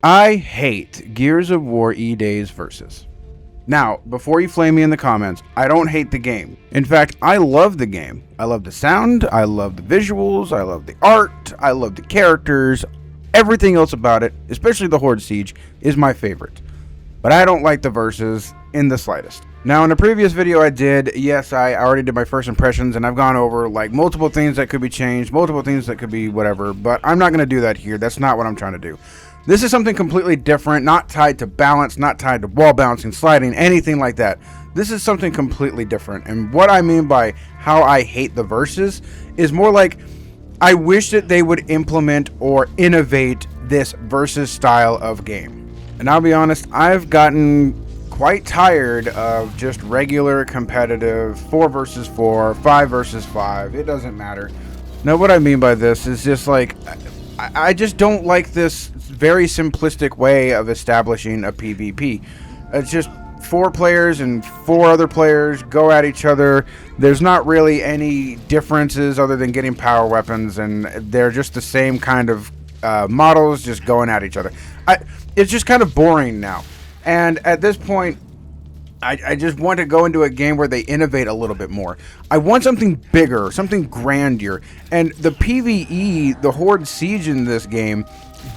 I hate Gears of War E-Days Versus. Now, before you flame me in the comments, I don't hate the game. In fact, I love the game. I love the sound, I love the visuals, I love the art, I love the characters. Everything else about it, especially the Horde Siege, is my favorite. But I don't like the Versus in the slightest. Now, in a previous video I did, yes, I already did my first impressions, and I've gone over like multiple things that could be changed, multiple things that could be whatever, but I'm not going to do that here. That's not what I'm trying to do. This is something completely different, not tied to balance, not tied to wall bouncing, sliding, anything like that. This is something completely different. And what I mean by how I hate the Versus is more like I wish that they would implement or innovate this Versus style of game. And I'll be honest, I've gotten quite tired of just regular competitive 4 versus 4, 5 versus 5. It doesn't matter. Now, what I mean by this is just like I just don't like this very simplistic way of establishing a PvP. It's just 4 players and 4 other players go at each other. There's not really any differences other than getting power weapons, and they're just the same kind of models just going at each other. It's just kind of boring now. And at this point, I just want to go into a game where they innovate a little bit more. I want something bigger, something grandeur. And the PvE, the Horde Siege in this game,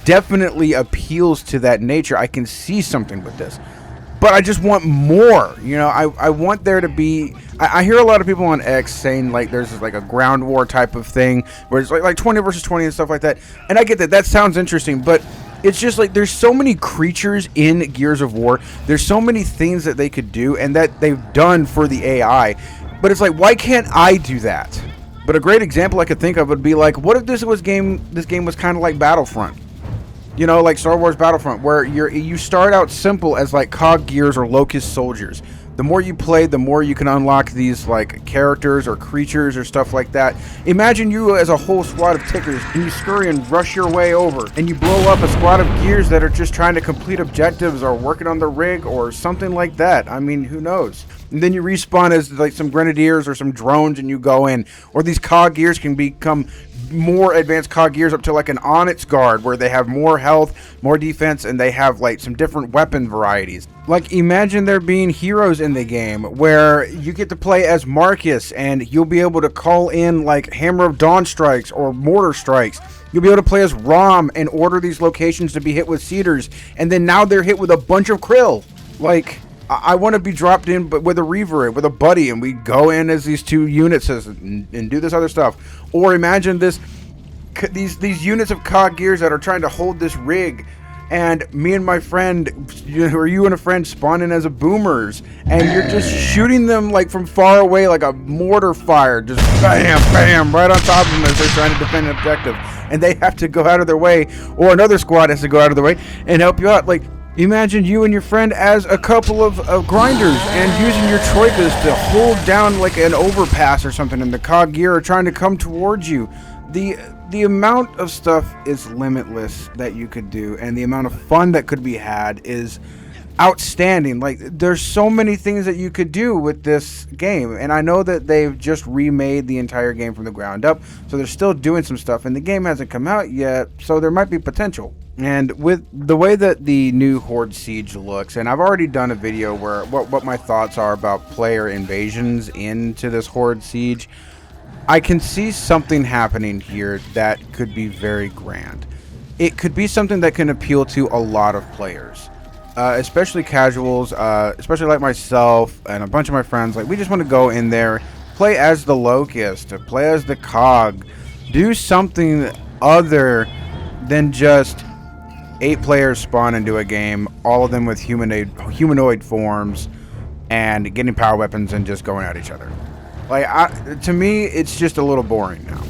definitely appeals to that nature. I can see something with this. But I just want more. You know, I want there to be... I hear a lot of people on X saying like there's like a ground war type of thing where it's like 20 versus 20 and stuff like that. And I get that. That sounds interesting, but it's just like there's so many creatures in Gears of War. There's so many things that they could do and that they've done for the AI. But it's like, why can't I do that? But a great example I could think of would be like, what if this game was kind of like Battlefront? You know, like Star Wars Battlefront, where you start out simple as like cog gears or locust soldiers. The more you play, the more you can unlock these like characters or creatures or stuff like that. Imagine you as a whole squad of tickers, and you scurry and rush your way over, and you blow up a squad of gears that are just trying to complete objectives or working on the rig or something like that. I mean, who knows? And then you respawn as like some grenadiers or some drones, and you go in. Or these cog gears can become more advanced cog gears up to like an Onyx guard, where they have more health, more defense, and they have like some different weapon varieties. Like, imagine there being heroes in the game where you get to play as Marcus, and you'll be able to call in like Hammer of Dawn strikes or mortar strikes. You'll be able to play as Rom and order these locations to be hit with cedars, and then now they're hit with a bunch of krill. Like, I want to be dropped in but with a reaver, with a buddy, and we go in as these 2 units and do this other stuff. Or imagine these units of cog gears that are trying to hold this rig, and me and my friend, or you and a friend, spawn in as a boomers, and you're just shooting them like from far away, like a mortar fire, just bam, bam, right on top of them as they're trying to defend an objective, and they have to go out of their way, or another squad has to go out of their way and help you out. Like, imagine you and your friend as a couple of grinders and using your troikas to hold down like an overpass or something, and the cog gear are trying to come towards you. The amount of stuff is limitless that you could do, and the amount of fun that could be had is outstanding. Like, there's so many things that you could do with this game, and I know that they've just remade the entire game from the ground up, so they're still doing some stuff, and the game hasn't come out yet, so there might be potential. And with the way that the new Horde Siege looks, and I've already done a video where what my thoughts are about player invasions into this Horde Siege, I can see something happening here that could be very grand. It could be something that can appeal to a lot of players, especially casuals, especially like myself and a bunch of my friends. Like, we just want to go in there, play as the Locust, play as the Cog, do something other than just 8 players spawn into a game, all of them with humanoid forms, and getting power weapons and just going at each other. Like, to me, it's just a little boring now.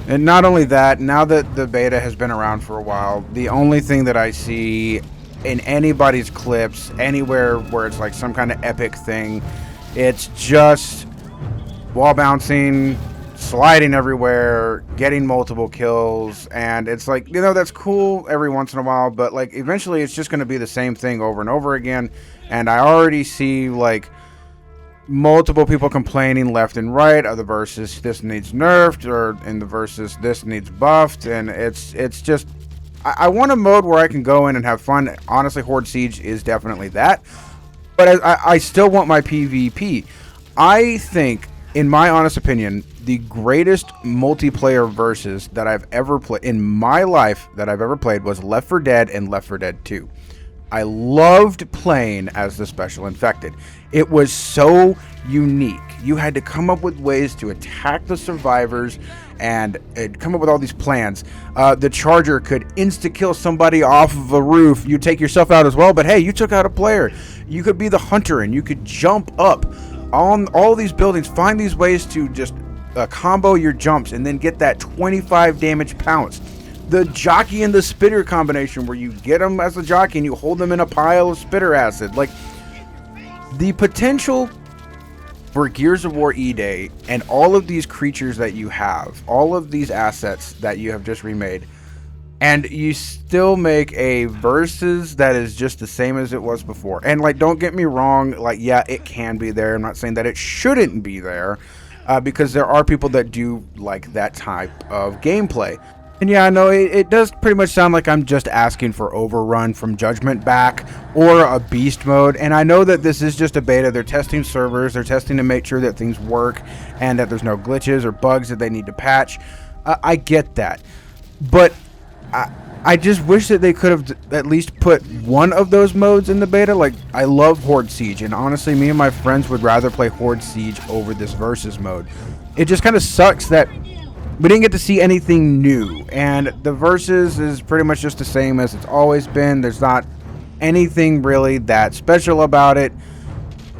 And not only that, now that the beta has been around for a while, the only thing that I see in anybody's clips, anywhere where it's like some kind of epic thing, it's just wall bouncing, sliding everywhere, getting multiple kills, and it's like, you know, that's cool every once in a while, but like eventually it's just going to be the same thing over and over again. And I already see like multiple people complaining left and right of the versus this needs nerfed, or in the versus this needs buffed, and it's just, I want a mode where I can go in and have fun. Honestly, Horde Siege is definitely that. But I still want my PvP. I think, in my honest opinion, the greatest multiplayer versus that I've ever played in my life that I've ever played was Left 4 Dead and Left 4 Dead 2. I loved playing as the Special Infected. It was so unique. You had to come up with ways to attack the survivors and come up with all these plans. The Charger could insta-kill somebody off of a roof. You take yourself out as well, but hey, you took out a player. You could be the hunter and you could jump up on all these buildings, find these ways to just combo your jumps and then get that 25 damage pounce. The jockey and the spitter combination where you get them as a jockey and you hold them in a pile of spitter acid. Like, the potential for Gears of War E-Day and all of these creatures that you have, all of these assets that you have just remade, and you still make a versus that is just the same as it was before. And like, don't get me wrong, like, yeah, it can be there. I'm not saying that it shouldn't be there, because there are people that do like that type of gameplay. And yeah, I know it does pretty much sound like I'm just asking for Overrun from Judgment back or a beast mode. And I know that this is just a beta. They're testing servers. They're testing to make sure that things work and that there's no glitches or bugs that they need to patch. I get that. But I just wish that they could have at least put one of those modes in the beta. Like, I love Horde Siege. And honestly, me and my friends would rather play Horde Siege over this versus mode. It just kind of sucks that we didn't get to see anything new, and the versus is pretty much just the same as it's always been. There's not anything really that special about it,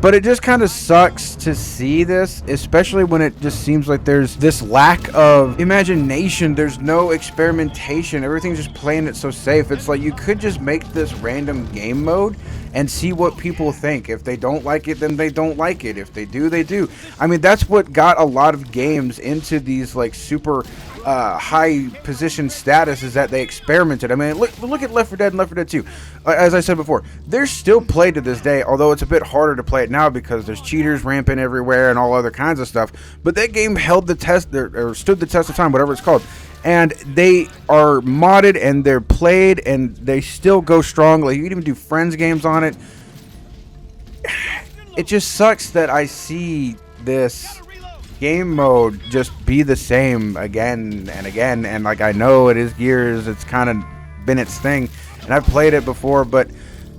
but it just kind of sucks to see this, especially when it just seems like there's this lack of imagination. There's no experimentation. Everything's just playing it so safe. It's like you could just make this random game mode and see what people think. If they don't like it, then they don't like it. If they do, they do. I mean, that's what got a lot of games into these like super high position status, is that they experimented. I mean, look at Left 4 Dead and Left 4 Dead 2. As I said before, they're still played to this day, although it's a bit harder to play it now because there's cheaters rampant everywhere and all other kinds of stuff. But that game held the test, or stood the test of time, whatever it's called. And they are modded and they're played and they still go strong. Like, you can even do friends games on it. It just sucks that I see this game mode just be the same again and again. And like, I know it is Gears, it's kind of been its thing, and I've played it before, but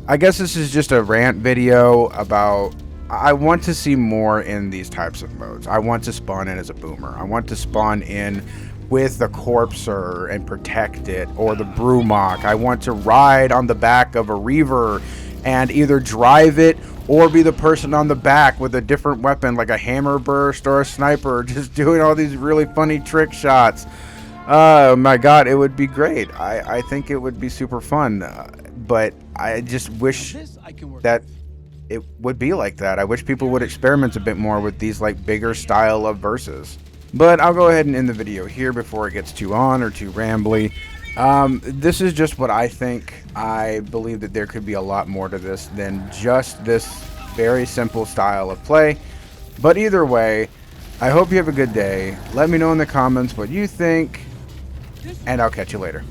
I guess this is just a rant video about, I want to see more in these types of modes. I want to spawn in as a boomer. I want to spawn in with the Corpser and protect it, or the Brumach. I want to ride on the back of a Reaver and either drive it or be the person on the back with a different weapon like a hammer burst or a sniper, just doing all these really funny trick shots. Oh my god, it would be great. I think it would be super fun, but I just wish that it would be like that. I wish people would experiment a bit more with these like bigger style of verses. But I'll go ahead and end the video here before it gets too on or too rambly. This is just what I think. I believe that there could be a lot more to this than just this very simple style of play. But either way, I hope you have a good day. Let me know in the comments what you think, and I'll catch you later.